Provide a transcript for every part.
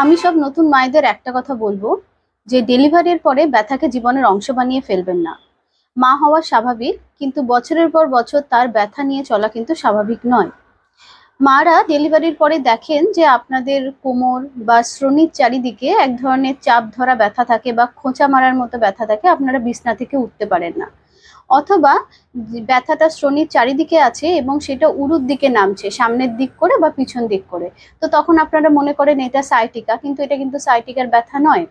আমি সব নতুন মায়েদের একটা কথা বলবো যে ডেলিভারির পরে ব্যথাকে জীবনের অংশ বানিয়ে ফেলবেন না। মা হওয়া স্বাভাবিক, কিন্তু বছরের পর বছর তার ব্যথা নিয়ে চলা কিন্তু স্বাভাবিক নয়। মারা ডেলিভারির পরে দেখেন যে আপনাদের কোমর বা শ্রোণির চারিদিকে এক ধরনের চাপ ধরা ব্যথা থাকে বা খোঁচা মারার মতো ব্যথা থাকে, আপনারা বিছনা থেকে উঠতে পারেন না। অথবা ব্যথাটা শ্রোণির চারিদিকে আছে এবং সেটা উরুর দিকে নামছে, সামনের দিক করে বা পিছন দিক করে। তো তখন আপনারা মনে করেন এটা সায়াটিকা, কিন্তু এটা কিন্তু সায়াটিকার ব্যথা নয়।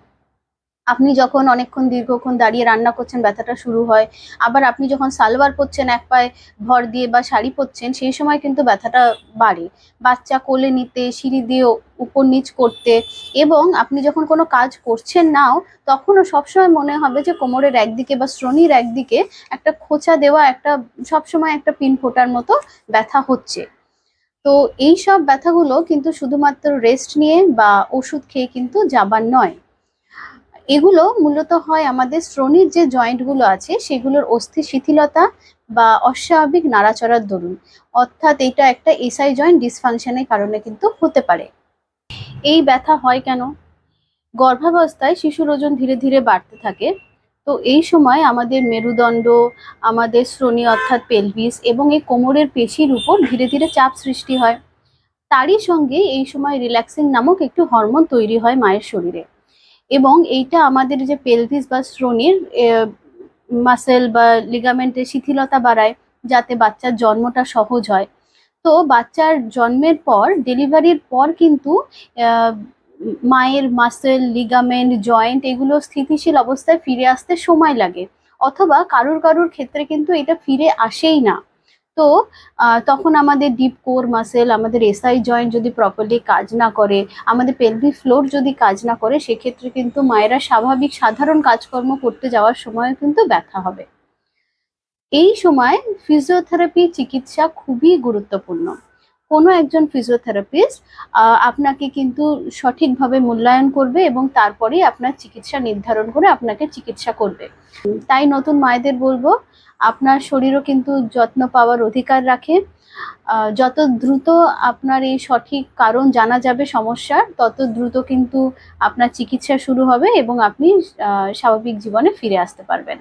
আপনি যখন অনেকক্ষণ দীর্ঘক্ষণ দাঁড়িয়ে রান্না করছেন ব্যথাটা শুরু হয়। আবার আপনি যখন সালোয়ার পরছেন এক পায়ে ভর দিয়ে বা শাড়ি পরছেন, সেই সময় কিন্তু ব্যথাটা বাড়ে। বাচ্চা কোলে নিতে, সিঁড়ি দিয়ে উপর নিচ করতে, এবং আপনি যখন কোনো কাজ করছেন নাও, তখনও সবসময় মনে হবে যে কোমরের একদিকে বা শ্রোণির একদিকে একটা খোঁচা দেওয়া, একটা সবসময় একটা পিন ফোটার মতো ব্যথা হচ্ছে। তো এই সব ব্যথাগুলো কিন্তু শুধুমাত্র রেস্ট নিয়ে বা ওষুধ খেয়ে কিন্তু যাবার নয়। এগুলো মূলত হয় আমাদের শ্রোণির যে জয়েন্টগুলো আছে সেগুলোর অস্থি শিথিলতা বা অস্বাভাবিক নাড়াচড়ার দরুন। অর্থাৎ এটা একটা এসআই জয়েন্ট ডিসফাংশনের কারণে কিন্তু হতে পারে। এই ব্যথা হয় কেন? গর্ভাবস্থায় শিশুর ওজন ধীরে ধীরে বাড়তে থাকে। তো এই সময় আমাদের মেরুদণ্ড, আমাদের শ্রোণী অর্থাৎ পেলভিস এবং এই কোমরের পেশির উপর ধীরে ধীরে চাপ সৃষ্টি হয়। তারই সঙ্গে এই সময় রিল্যাক্সিং নামক একটি হরমোন তৈরি হয় মায়ের শরীরে, এবং এইটা আমাদের যে পেলভিস বা শ্রোণীর মাসেল বা লিগামেন্টের শিথিলতা বাড়ায়, যাতে বাচ্চার জন্মটা সহজ হয়। তো বাচ্চার জন্মের পর, ডেলিভারির পর কিন্তু আহ, মায়ের মাসেল, লিগামেন্ট, জয়েন্ট এগুলো স্থিতিশীল অবস্থায় ফিরে আসতে সময় লাগে, অথবা কারুর কারুর ক্ষেত্রে কিন্তু এটা ফিরে আসেই না। তো তখন আমাদের ডিপ কোর মাসেল, আমাদের এসআই জয়েন্ট যদি প্রপারলি কাজ না করে, আমাদের পেলভিক ফ্লোর যদি কাজ না করে, সেক্ষেত্রে কিন্তু মায়েরা স্বাভাবিক সাধারণ কাজকর্ম করতে যাওয়ার সময় কিন্তু ব্যথা হবে। এই সময় ফিজিওথেরাপি চিকিৎসা খুবই গুরুত্বপূর্ণ। কোনো একজন ফিজিওথেরাপিস্ট আপনাকে কিন্তু সঠিকভাবে মূল্যায়ন করবে এবং তারপরেই আপনার চিকিৎসা নির্ধারণ করে আপনাকে চিকিৎসা করবে। তাই নতুন মায়েদের বলবো, আপনার শরীরও কিন্তু যত্ন পাওয়ার অধিকার রাখে। যত দ্রুত আপনার এই সঠিক কারণ জানা যাবে সমস্যার, তত দ্রুত কিন্তু আপনার চিকিৎসা শুরু হবে এবং আপনি স্বাভাবিক জীবনে ফিরে আসতে পারবেন।